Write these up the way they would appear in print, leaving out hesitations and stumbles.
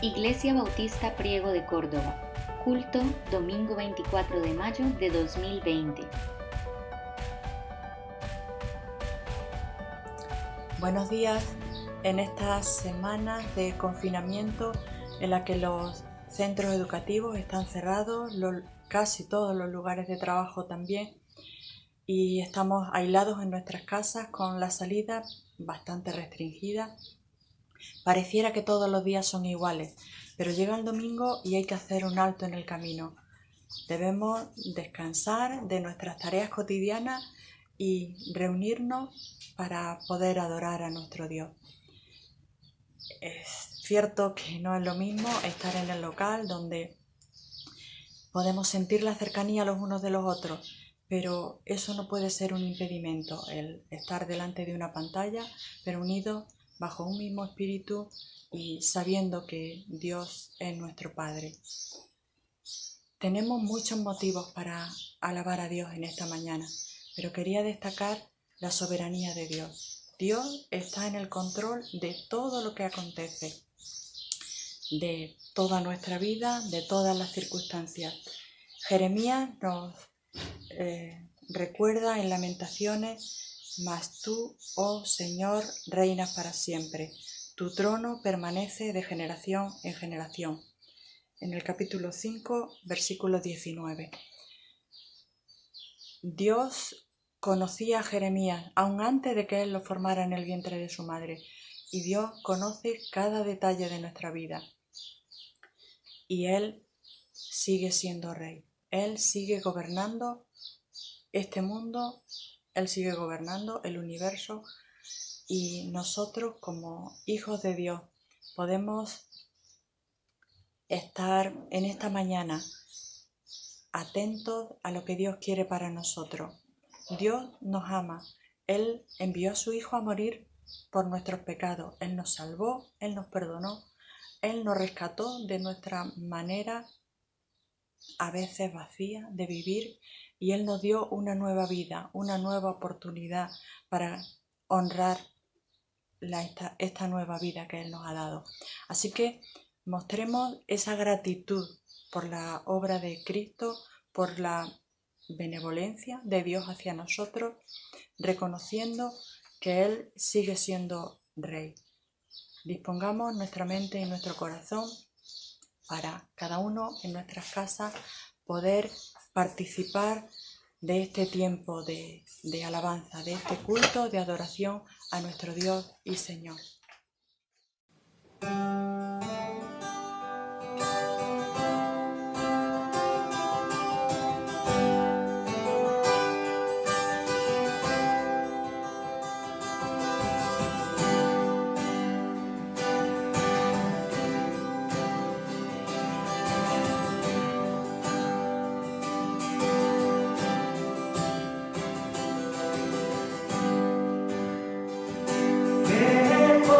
Iglesia Bautista Priego de Córdoba. Culto, domingo 24 de mayo de 2020. Buenos días. En estas semanas de confinamiento en la que los centros educativos están cerrados, casi todos los lugares de trabajo también, y estamos aislados en nuestras casas con la salida bastante restringida. Pareciera que todos los días son iguales, pero llega el domingo y hay que hacer un alto en el camino. Debemos descansar de nuestras tareas cotidianas y reunirnos para poder adorar a nuestro Dios. Es cierto que no es lo mismo estar en el local donde podemos sentir la cercanía los unos de los otros, pero eso no puede ser un impedimento, el estar delante de una pantalla, pero unidos bajo un mismo espíritu y sabiendo que Dios es nuestro Padre. Tenemos muchos motivos para alabar a Dios en esta mañana, pero quería destacar la soberanía de Dios. Dios está en el control de todo lo que acontece, de toda nuestra vida, de todas las circunstancias. Jeremías nos recuerda en Lamentaciones: mas tú, oh Señor, reinas para siempre. Tu trono permanece de generación en generación. En el capítulo 5, versículo 19. Dios conocía a Jeremías aún antes de que él lo formara en el vientre de su madre, y Dios conoce cada detalle de nuestra vida. Y Él sigue siendo rey. Él sigue gobernando este mundo, Él sigue gobernando el universo, y nosotros como hijos de Dios podemos estar en esta mañana atentos a lo que Dios quiere para nosotros. Dios nos ama. Él envió a su Hijo a morir por nuestros pecados. Él nos salvó, Él nos perdonó, Él nos rescató de nuestra manera a veces vacía de vivir, y Él nos dio una nueva vida, una nueva oportunidad para honrar esta nueva vida que Él nos ha dado. Así que mostremos esa gratitud por la obra de Cristo, por la benevolencia de Dios hacia nosotros, reconociendo que Él sigue siendo Rey. Dispongamos nuestra mente y nuestro corazón para cada uno en nuestras casas poder participar de este tiempo de alabanza, de este culto de adoración a nuestro Dios y Señor. Que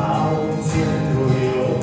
Aún siendo yo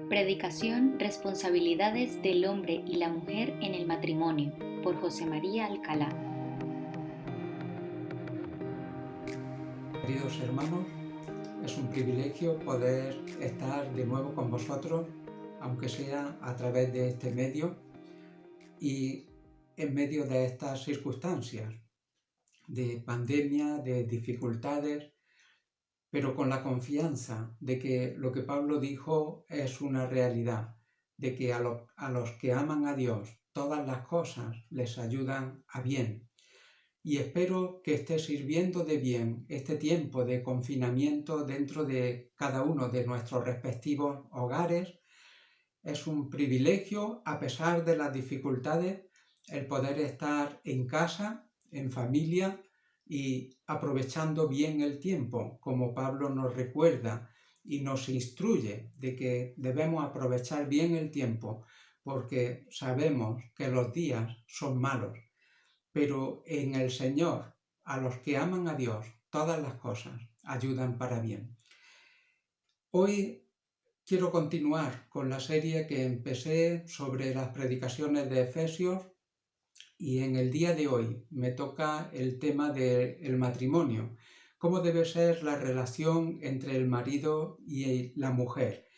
Predicación: Responsabilidades del hombre y la mujer en el matrimonio, por José María Alcalá. Queridos hermanos, es un privilegio poder estar de nuevo con vosotros, aunque sea a través de este medio y en medio de estas circunstancias de pandemia, de dificultades, pero con la confianza de que lo que Pablo dijo es una realidad, de que a los que aman a Dios todas las cosas les ayudan a bien. Y espero que esté sirviendo de bien este tiempo de confinamiento dentro de cada uno de nuestros respectivos hogares. Es un privilegio, a pesar de las dificultades, el poder estar en casa, en familia y aprovechando bien el tiempo, como Pablo nos recuerda y nos instruye de que debemos aprovechar bien el tiempo, porque sabemos que los días son malos. Pero en el Señor, a los que aman a Dios, todas las cosas ayudan para bien. Hoy quiero continuar con la serie que empecé sobre las predicaciones de Efesios y en el día de hoy me toca el tema del matrimonio, cómo debe ser la relación entre el marido y la mujer.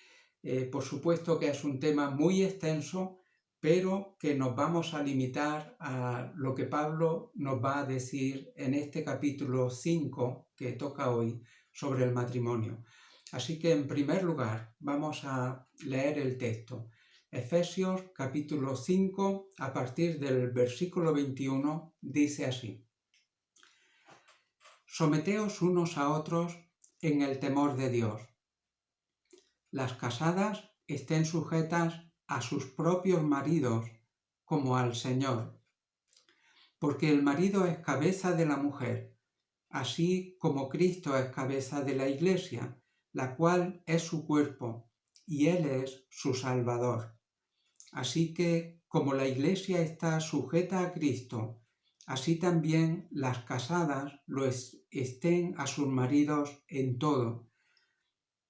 Por supuesto que es un tema muy extenso, pero que nos vamos a limitar a lo que Pablo nos va a decir en este capítulo 5 que toca hoy sobre el matrimonio. Así que en primer lugar vamos a leer el texto. Efesios capítulo 5 a partir del versículo 21 dice así: Someteos unos a otros en el temor de Dios. Las casadas estén sujetas a sus propios maridos como al Señor, porque el marido es cabeza de la mujer, así como Cristo es cabeza de la Iglesia, la cual es su cuerpo, y Él es su Salvador. Así que, como la Iglesia está sujeta a Cristo, así también las casadas lo estén a sus maridos en todo.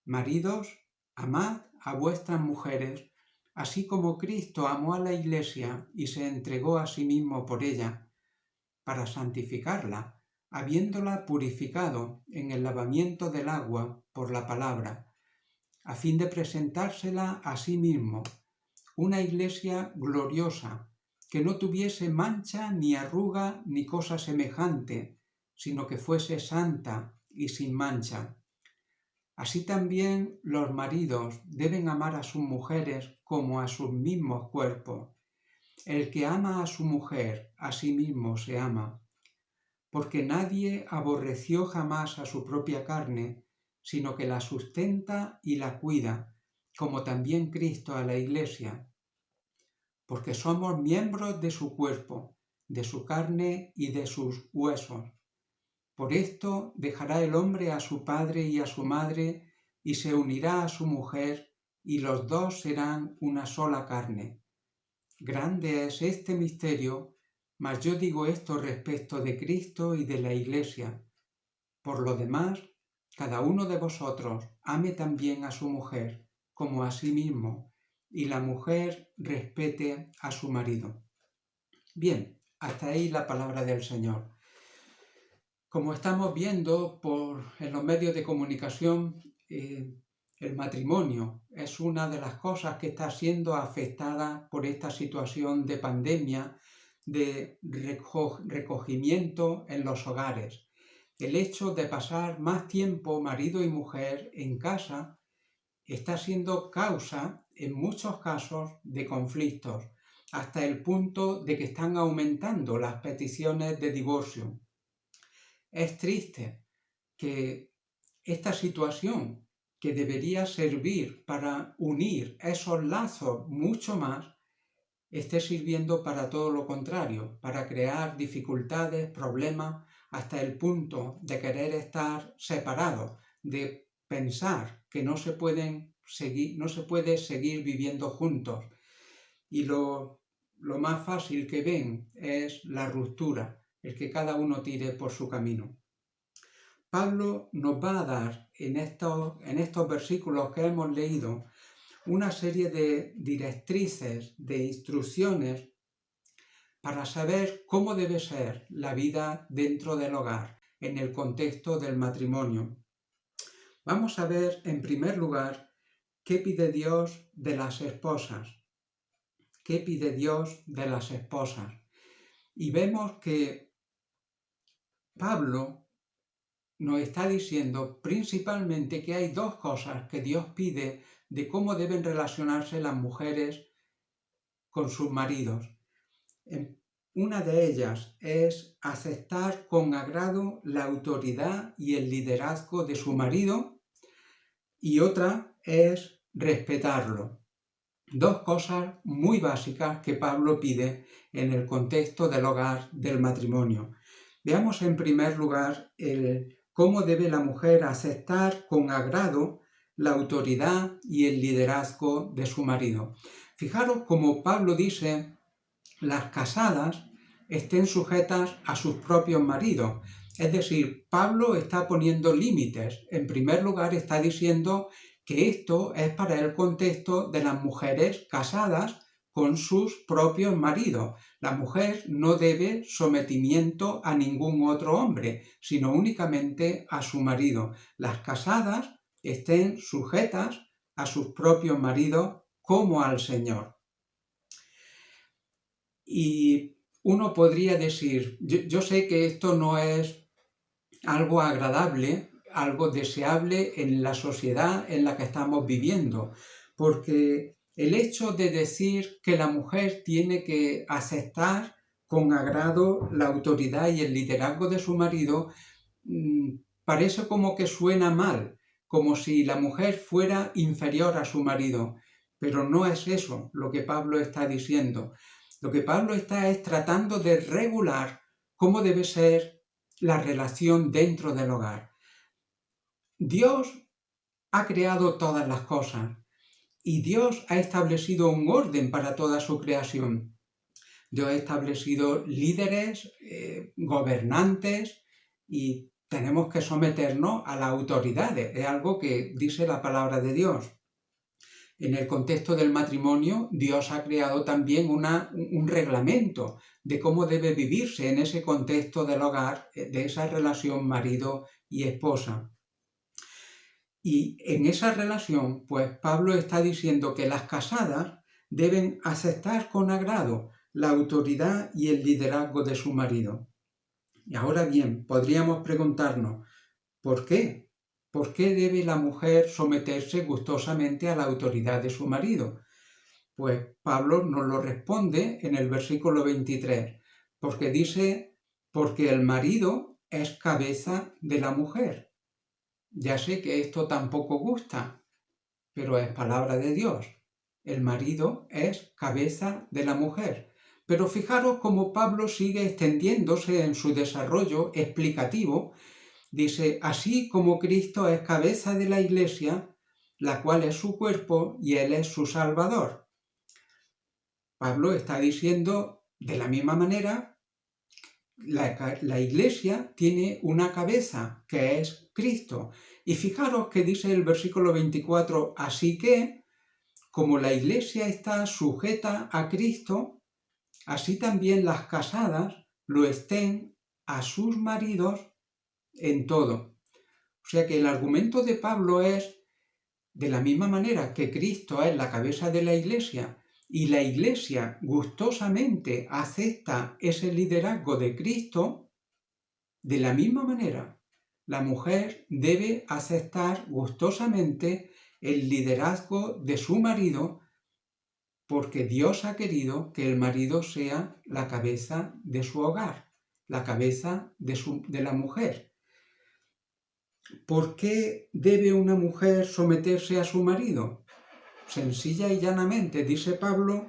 Maridos, amad a vuestras mujeres, así como Cristo amó a la Iglesia y se entregó a sí mismo por ella, para santificarla, habiéndola purificado en el lavamiento del agua por la palabra, a fin de presentársela a sí mismo, una Iglesia gloriosa, que no tuviese mancha ni arruga ni cosa semejante, sino que fuese santa y sin mancha. Así también los maridos deben amar a sus mujeres como a sus mismos cuerpos. El que ama a su mujer, a sí mismo se ama, porque nadie aborreció jamás a su propia carne, sino que la sustenta y la cuida, como también Cristo a la Iglesia, porque somos miembros de su cuerpo, de su carne y de sus huesos. Por esto dejará el hombre a su padre y a su madre, y se unirá a su mujer, y los dos serán una sola carne. Grande es este misterio, mas yo digo esto respecto de Cristo y de la Iglesia. Por lo demás, cada uno de vosotros ame también a su mujer, como a sí mismo, y la mujer respete a su marido. Bien, hasta ahí la palabra del Señor. Como estamos viendo en los medios de comunicación, el matrimonio es una de las cosas que está siendo afectada por esta situación de pandemia, de recogimiento en los hogares. El hecho de pasar más tiempo marido y mujer en casa está siendo causa, en muchos casos, de conflictos, hasta el punto de que están aumentando las peticiones de divorcio. Es triste que esta situación, que debería servir para unir esos lazos mucho más, esté sirviendo para todo lo contrario, para crear dificultades, problemas, hasta el punto de querer estar separados, de pensar que no se puede seguir viviendo juntos. Y lo más fácil que ven es la ruptura, el que cada uno tire por su camino. Pablo nos va a dar en estos versículos que hemos leído una serie de directrices, de instrucciones para saber cómo debe ser la vida dentro del hogar, en el contexto del matrimonio. Vamos a ver, en primer lugar, qué pide Dios de las esposas. ¿Qué pide Dios de las esposas? Y vemos que Pablo nos está diciendo principalmente que hay dos cosas que Dios pide de cómo deben relacionarse las mujeres con sus maridos. Una de ellas es aceptar con agrado la autoridad y el liderazgo de su marido, y otra es respetarlo. Dos cosas muy básicas que Pablo pide en el contexto del hogar, del matrimonio. Veamos en primer lugar cómo debe la mujer aceptar con agrado la autoridad y el liderazgo de su marido. Fijaros como Pablo dice, las casadas estén sujetas a sus propios maridos. Es decir, Pablo está poniendo límites. En primer lugar, está diciendo que esto es para el contexto de las mujeres casadas con sus propios maridos. La mujer no debe sometimiento a ningún otro hombre, sino únicamente a su marido. Las casadas estén sujetas a sus propios maridos como al Señor. Y uno podría decir, yo sé que esto no es algo agradable, algo deseable en la sociedad en la que estamos viviendo, porque el hecho de decir que la mujer tiene que aceptar con agrado la autoridad y el liderazgo de su marido parece como que suena mal, como si la mujer fuera inferior a su marido, pero no es eso lo que Pablo está diciendo. Lo que Pablo está es tratando de regular cómo debe ser la relación dentro del hogar. Dios ha creado todas las cosas y Dios ha establecido un orden para toda su creación. Dios ha establecido líderes, gobernantes, y tenemos que someternos a las autoridades. Es algo que dice la palabra de Dios. En el contexto del matrimonio, Dios ha creado también un reglamento de cómo debe vivirse en ese contexto del hogar, de esa relación marido y esposa. Y en esa relación, pues Pablo está diciendo que las casadas deben aceptar con agrado la autoridad y el liderazgo de su marido. Y ahora bien, podríamos preguntarnos, ¿por qué? ¿Por qué debe la mujer someterse gustosamente a la autoridad de su marido? Pues Pablo nos lo responde en el versículo 23, porque dice, porque el marido es cabeza de la mujer. Ya sé que esto tampoco gusta, pero es palabra de Dios. El marido es cabeza de la mujer. Pero fijaros cómo Pablo sigue extendiéndose en su desarrollo explicativo. Dice, así como Cristo es cabeza de la Iglesia, la cual es su cuerpo y Él es su Salvador. Pablo está diciendo, de la misma manera, la Iglesia tiene una cabeza, que es Cristo. Y fijaros que dice el versículo 24, así que, como la Iglesia está sujeta a Cristo, así también las casadas lo estén a sus maridos en todo. O sea que el argumento de Pablo es, de la misma manera que Cristo es la cabeza de la Iglesia y la Iglesia gustosamente acepta ese liderazgo de Cristo, de la misma manera la mujer debe aceptar gustosamente el liderazgo de su marido, porque Dios ha querido que el marido sea la cabeza de su hogar, la cabeza de la mujer. ¿Por qué debe una mujer someterse a su marido? Sencilla y llanamente, dice Pablo,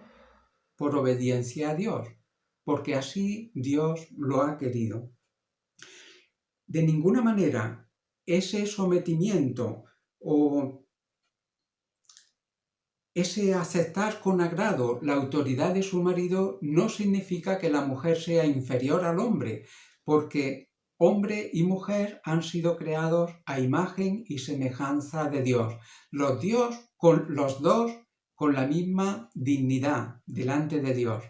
por obediencia a Dios, porque así Dios lo ha querido. De ninguna manera ese sometimiento o ese aceptar con agrado la autoridad de su marido no significa que la mujer sea inferior al hombre, porque hombre y mujer han sido creados a imagen y semejanza de Dios. Los dos con la misma dignidad delante de Dios.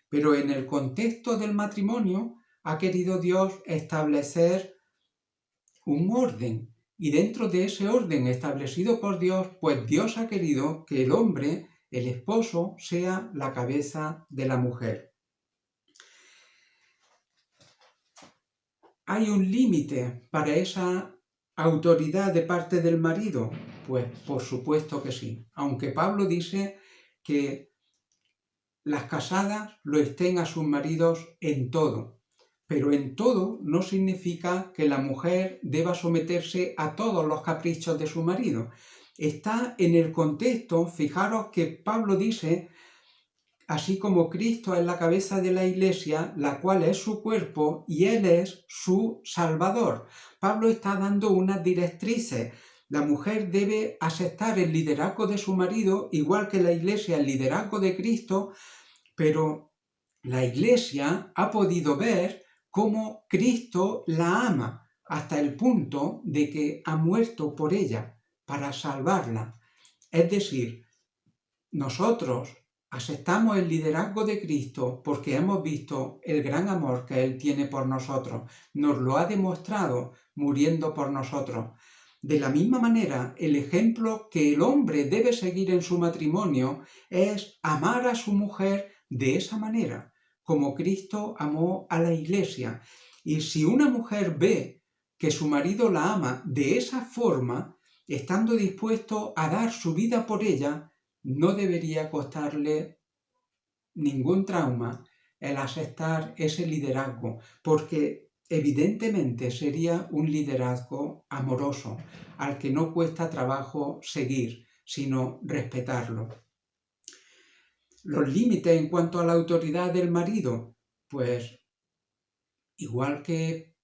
Pero en el contexto del matrimonio ha querido Dios establecer un orden. Y dentro de ese orden establecido por Dios, pues Dios ha querido que el hombre, el esposo, sea la cabeza de la mujer. ¿Hay un límite para esa autoridad de parte del marido? Pues por supuesto que sí. Aunque Pablo dice que las casadas lo estén a sus maridos en todo. Pero en todo no significa que la mujer deba someterse a todos los caprichos de su marido. Está en el contexto, fijaros que Pablo dice, así como Cristo es la cabeza de la Iglesia, la cual es su cuerpo y Él es su Salvador. Pablo está dando unas directrices. La mujer debe aceptar el liderazgo de su marido, igual que la Iglesia el liderazgo de Cristo, pero la Iglesia ha podido ver cómo Cristo la ama hasta el punto de que ha muerto por ella para salvarla. Es decir, nosotros aceptamos el liderazgo de Cristo porque hemos visto el gran amor que Él tiene por nosotros. Nos lo ha demostrado muriendo por nosotros. De la misma manera, el ejemplo que el hombre debe seguir en su matrimonio es amar a su mujer de esa manera, como Cristo amó a la Iglesia. Y si una mujer ve que su marido la ama de esa forma, estando dispuesto a dar su vida por ella, no debería costarle ningún trauma el aceptar ese liderazgo, porque evidentemente sería un liderazgo amoroso, al que no cuesta trabajo seguir, sino respetarlo. Los límites en cuanto a la autoridad del marido, pues igual que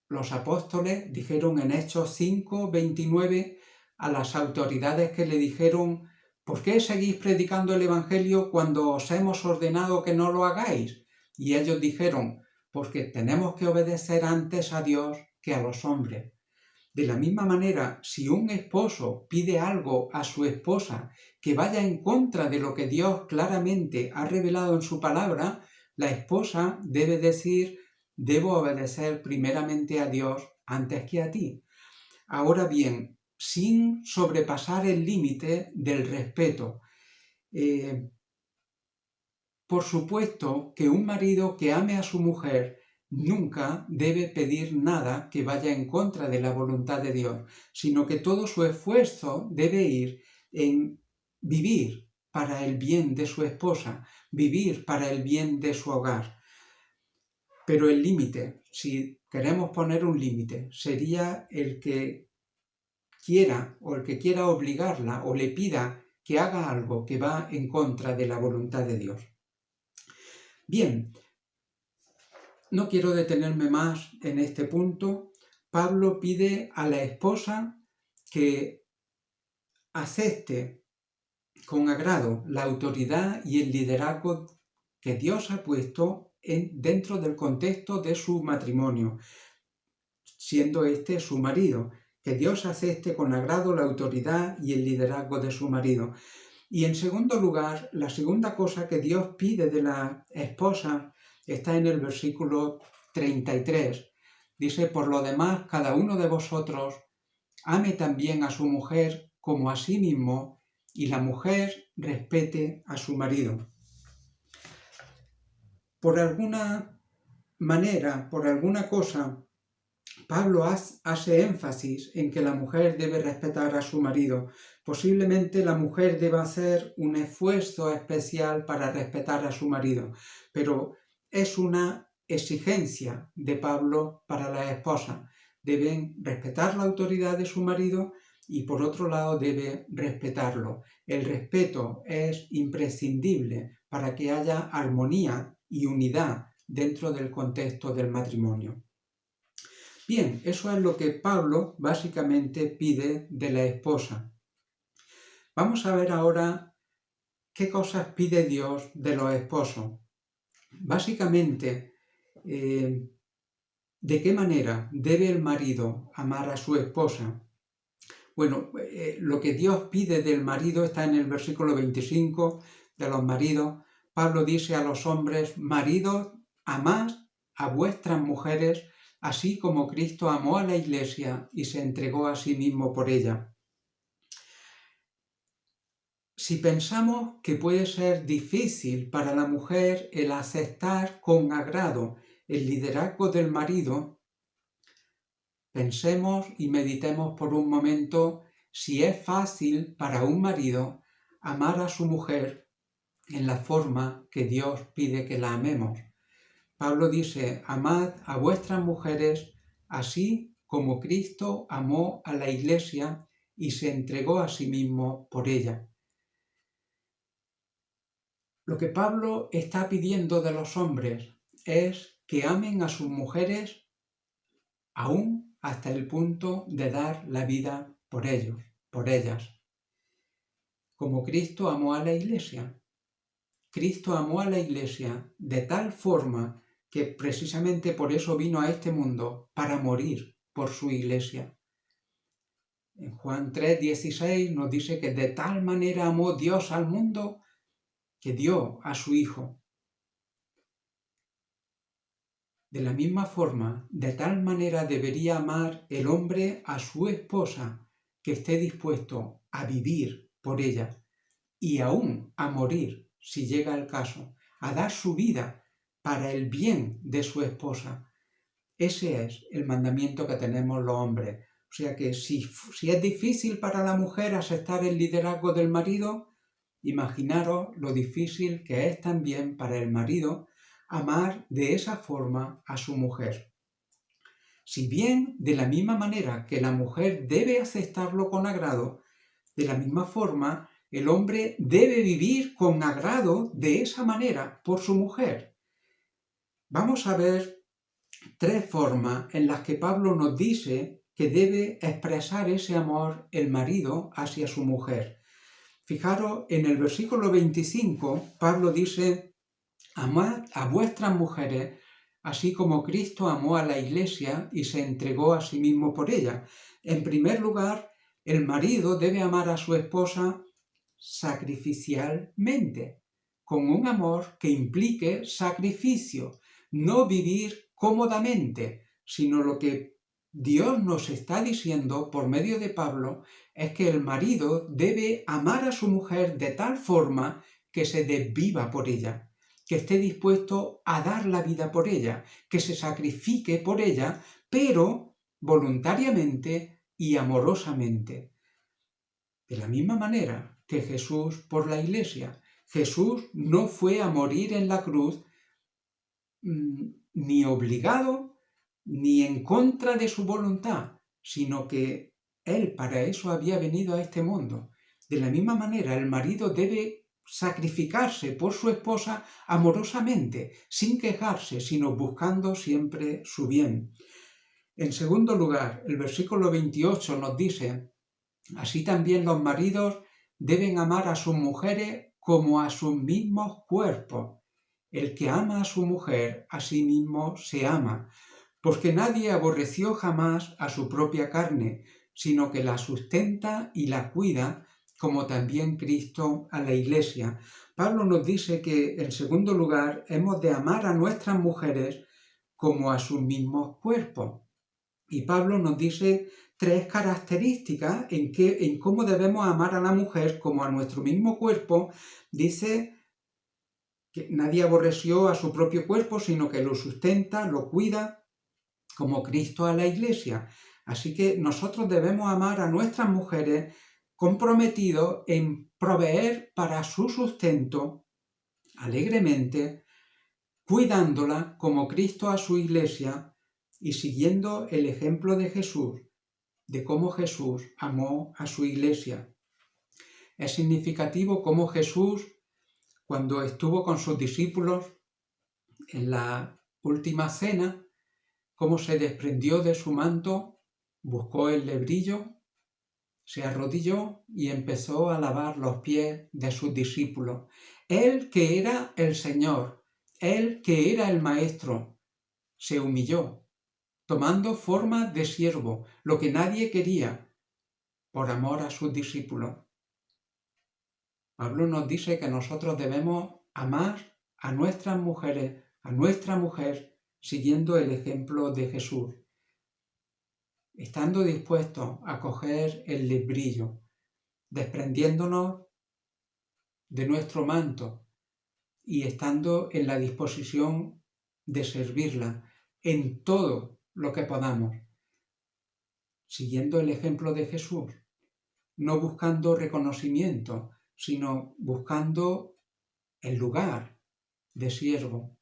los apóstoles dijeron en Hechos 5:29 a las autoridades que le dijeron: ¿por qué seguís predicando el Evangelio cuando os hemos ordenado que no lo hagáis? Y ellos dijeron: porque tenemos que obedecer antes a Dios que a los hombres. De la misma manera, si un esposo pide algo a su esposa que vaya en contra de lo que Dios claramente ha revelado en su palabra, la esposa debe decir: debo obedecer primeramente a Dios antes que a ti. Ahora bien, sin sobrepasar el límite del respeto. Por supuesto que un marido que ame a su mujer nunca debe pedir nada que vaya en contra de la voluntad de Dios, sino que todo su esfuerzo debe ir en vivir para el bien de su esposa, vivir para el bien de su hogar. Pero el límite, si queremos poner un límite, sería el que quiera o el que quiera obligarla o le pida que haga algo que va en contra de la voluntad de Dios. Bien, no quiero detenerme más en este punto. Pablo pide a la esposa que acepte con agrado la autoridad y el liderazgo que Dios ha puesto dentro del contexto de su matrimonio, siendo este su marido, que Dios acepte con agrado la autoridad y el liderazgo de su marido. Y en segundo lugar, la segunda cosa que Dios pide de la esposa está en el versículo 33. Dice: por lo demás, cada uno de vosotros ame también a su mujer como a sí mismo, y la mujer respete a su marido. Por alguna manera, por alguna cosa, Pablo hace énfasis en que la mujer debe respetar a su marido. Posiblemente la mujer deba hacer un esfuerzo especial para respetar a su marido, pero es una exigencia de Pablo para la esposa. Deben respetar la autoridad de su marido y por otro lado debe respetarlo. El respeto es imprescindible para que haya armonía y unidad dentro del contexto del matrimonio. Bien, eso es lo que Pablo básicamente pide de la esposa. Vamos a ver ahora qué cosas pide Dios de los esposos. Básicamente, ¿de qué manera debe el marido amar a su esposa? Bueno, lo que Dios pide del marido está en el versículo 25 de los maridos. Pablo dice a los hombres: maridos, amad a vuestras mujeres, así como Cristo amó a la Iglesia y se entregó a sí mismo por ella. Si pensamos que puede ser difícil para la mujer el aceptar con agrado el liderazgo del marido, pensemos y meditemos por un momento si es fácil para un marido amar a su mujer en la forma que Dios pide que la amemos. Pablo dice: amad a vuestras mujeres así como Cristo amó a la Iglesia y se entregó a sí mismo por ella. Lo que Pablo está pidiendo de los hombres es que amen a sus mujeres aún hasta el punto de dar la vida por ellos, por ellas. Como Cristo amó a la Iglesia. Cristo amó a la Iglesia de tal forma que precisamente por eso vino a este mundo, para morir por su Iglesia. En Juan 3:16 nos dice que de tal manera amó Dios al mundo que dio a su Hijo. De la misma forma, de tal manera debería amar el hombre a su esposa, que esté dispuesto a vivir por ella y aún a morir, si llega el caso, a dar su vida para el bien de su esposa. Ese es el mandamiento que tenemos los hombres. O sea que si es difícil para la mujer aceptar el liderazgo del marido, imaginaros lo difícil que es también para el marido amar de esa forma a su mujer. Si bien de la misma manera que la mujer debe aceptarlo con agrado, de la misma forma el hombre debe vivir con agrado de esa manera por su mujer. Vamos a ver 3 formas en las que Pablo nos dice que debe expresar ese amor el marido hacia su mujer. Fijaros, en el versículo 25, Pablo dice: amad a vuestras mujeres, así como Cristo amó a la Iglesia y se entregó a sí mismo por ella. En primer lugar, el marido debe amar a su esposa sacrificialmente, con un amor que implique sacrificio, no vivir cómodamente, sino lo que Dios nos está diciendo por medio de Pablo es que el marido debe amar a su mujer de tal forma que se desviva por ella, que esté dispuesto a dar la vida por ella, que se sacrifique por ella, pero voluntariamente y amorosamente. De la misma manera que Jesús por la Iglesia. Jesús no fue a morir en la cruz ni obligado ni en contra de su voluntad, sino que Él para eso había venido a este mundo. De la misma manera, el marido debe sacrificarse por su esposa amorosamente, sin quejarse, sino buscando siempre su bien. En segundo lugar, el versículo 28 nos dice: así también los maridos deben amar a sus mujeres como a sus mismos cuerpos. El que ama a su mujer, a sí mismo se ama, porque nadie aborreció jamás a su propia carne, sino que la sustenta y la cuida, como también Cristo a la Iglesia. Pablo nos dice que, en segundo lugar, hemos de amar a nuestras mujeres como a sus mismos cuerpos. Y Pablo nos dice 3 características en cómo debemos amar a la mujer como a nuestro mismo cuerpo. Dice que nadie aborreció a su propio cuerpo, sino que lo sustenta, lo cuida, como Cristo a la Iglesia. Así que nosotros debemos amar a nuestras mujeres comprometidos en proveer para su sustento alegremente, cuidándola como Cristo a su Iglesia y siguiendo el ejemplo de Jesús, de cómo Jesús amó a su Iglesia. Es significativo cómo Jesús, cuando estuvo con sus discípulos en la última cena, cómo se desprendió de su manto, buscó el lebrillo, se arrodilló y empezó a lavar los pies de sus discípulos. Él, que era el Señor, él, que era el Maestro, se humilló, tomando forma de siervo, lo que nadie quería, por amor a sus discípulos. Pablo nos dice que nosotros debemos amar a nuestras mujeres, a nuestra mujer, siguiendo el ejemplo de Jesús, estando dispuestos a coger el librillo, desprendiéndonos de nuestro manto y estando en la disposición de servirla en todo lo que podamos, siguiendo el ejemplo de Jesús, no buscando reconocimiento, sino buscando el lugar de siervo,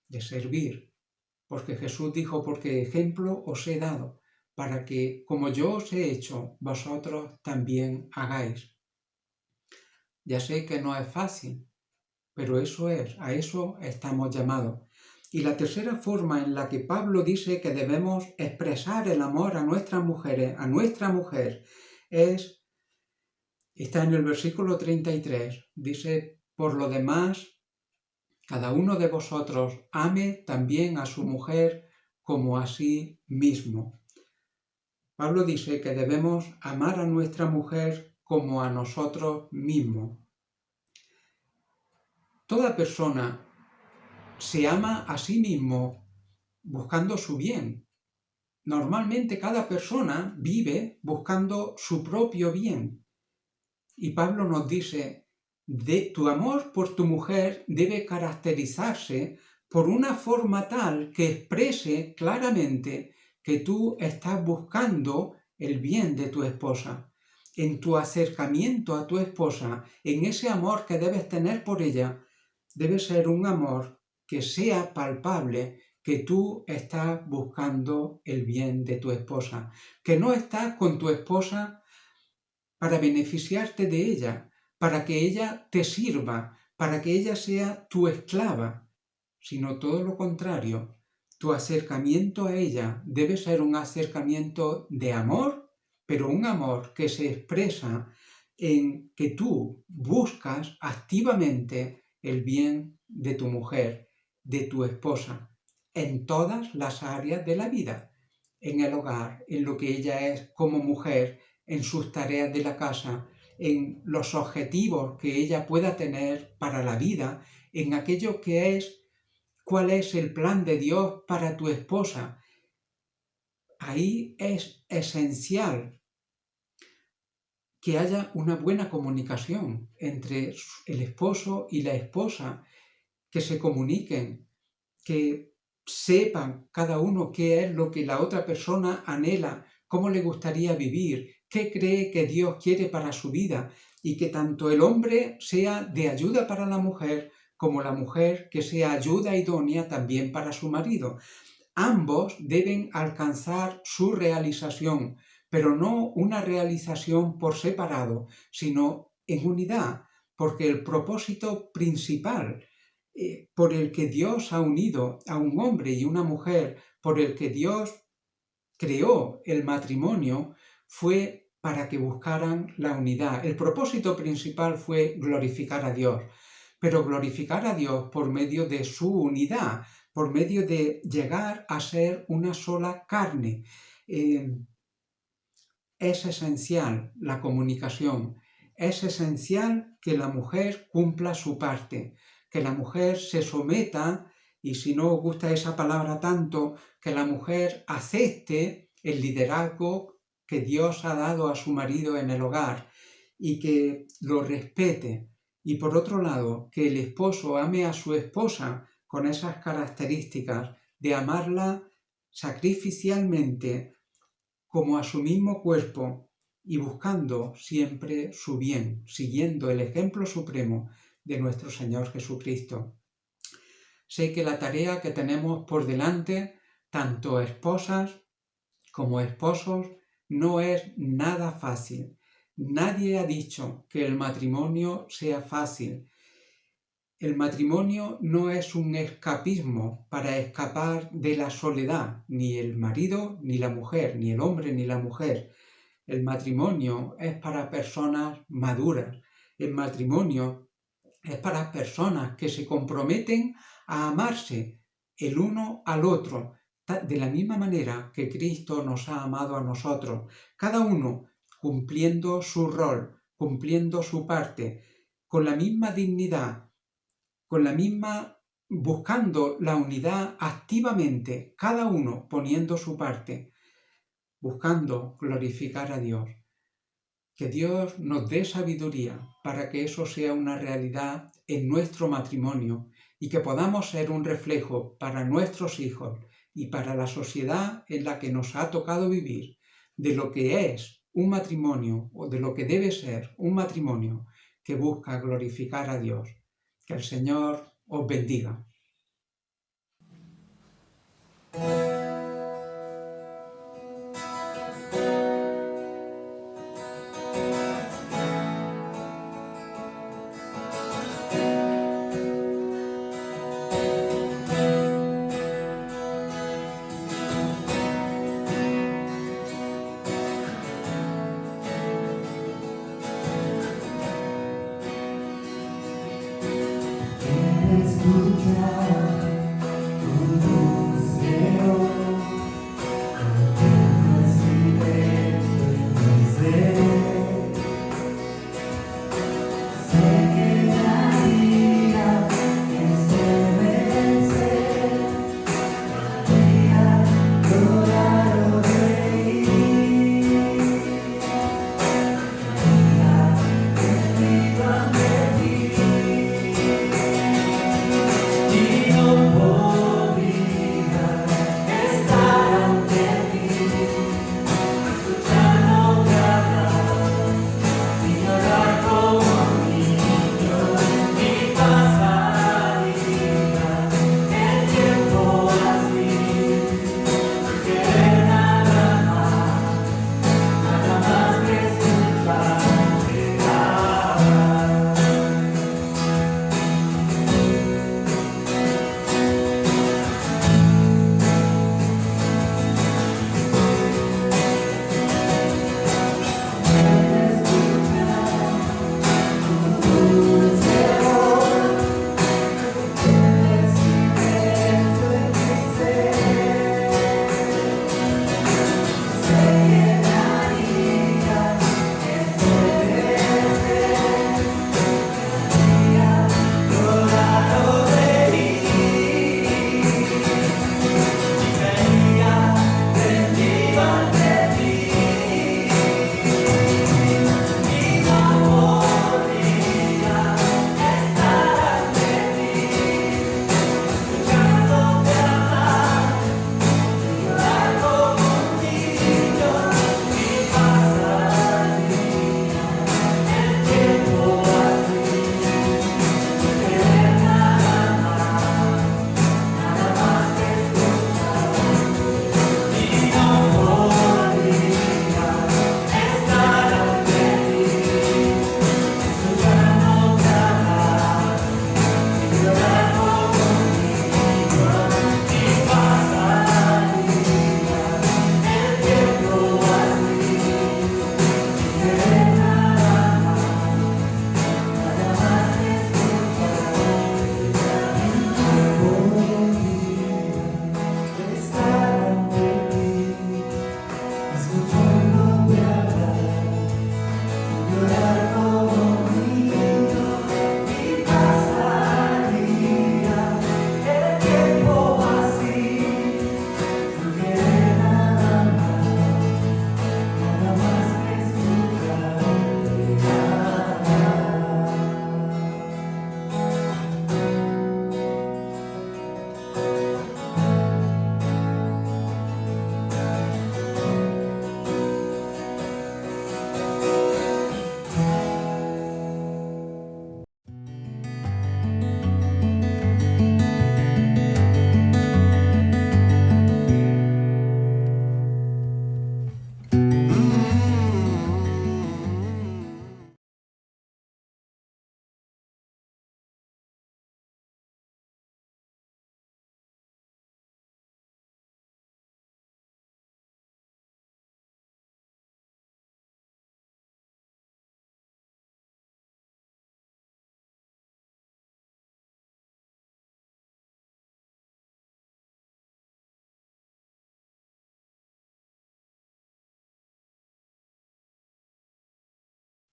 de servir, porque Jesús dijo, porque ejemplo os he dado, para que, como yo os he hecho, vosotros también hagáis. Ya sé que no es fácil, pero eso es, a eso estamos llamados. Y la tercera forma en la que Pablo dice que debemos expresar el amor a nuestras mujeres, a nuestra mujer, está en el versículo 33. Dice, por lo demás, cada uno de vosotros ame también a su mujer como a sí mismo. Pablo dice que debemos amar a nuestra mujer como a nosotros mismos. Toda persona se ama a sí mismo buscando su bien. Normalmente cada persona vive buscando su propio bien. Y Pablo nos dice, tu amor por tu mujer debe caracterizarse por una forma tal que exprese claramente que tú estás buscando el bien de tu esposa. En tu acercamiento a tu esposa, en ese amor que debes tener por ella, debe ser un amor que sea palpable, que tú estás buscando el bien de tu esposa, que no estás con tu esposa para beneficiarte de ella, para que ella te sirva, para que ella sea tu esclava, sino todo lo contrario. Tu acercamiento a ella debe ser un acercamiento de amor, pero un amor que se expresa en que tú buscas activamente el bien de tu mujer, de tu esposa, en todas las áreas de la vida, en el hogar, en lo que ella es como mujer, en sus tareas de la casa, en los objetivos que ella pueda tener para la vida, en aquello que es, cuál es el plan de Dios para tu esposa. Ahí es esencial que haya una buena comunicación entre el esposo y la esposa, que se comuniquen, que sepan cada uno qué es lo que la otra persona anhela, cómo le gustaría vivir, qué cree que Dios quiere para su vida, y que tanto el hombre sea de ayuda para la mujer como la mujer que sea ayuda idónea también para su marido. Ambos deben alcanzar su realización, pero no una realización por separado, sino en unidad, porque el propósito principal por el que Dios ha unido a un hombre y una mujer, por el que Dios creó el matrimonio, fue para que buscaran la unidad. El propósito principal fue glorificar a Dios, pero glorificar a Dios por medio de su unidad, por medio de llegar a ser una sola carne. Es esencial la comunicación, es esencial que la mujer cumpla su parte, que la mujer se someta, y si no os gusta esa palabra tanto, que la mujer acepte el liderazgo que Dios ha dado a su marido en el hogar y que lo respete. Y por otro lado, que el esposo ame a su esposa con esas características de amarla sacrificialmente como a su mismo cuerpo y buscando siempre su bien, siguiendo el ejemplo supremo de nuestro Señor Jesucristo. Sé que la tarea que tenemos por delante, tanto esposas como esposos, no es nada fácil. Nadie ha dicho que el matrimonio sea fácil. El matrimonio no es un escapismo para escapar de la soledad, ni el marido ni la mujer, ni el hombre ni la mujer. El matrimonio es para personas maduras. El matrimonio es para personas que se comprometen a amarse el uno al otro, de la misma manera que Cristo nos ha amado a nosotros. Cada uno cumpliendo su rol, cumpliendo su parte, con la misma dignidad, con la misma, buscando la unidad activamente, cada uno poniendo su parte, buscando glorificar a Dios. Que Dios nos dé sabiduría para que eso sea una realidad en nuestro matrimonio y que podamos ser un reflejo para nuestros hijos y para la sociedad en la que nos ha tocado vivir de lo que es un matrimonio o de lo que debe ser un matrimonio que busca glorificar a Dios. Que el Señor os bendiga.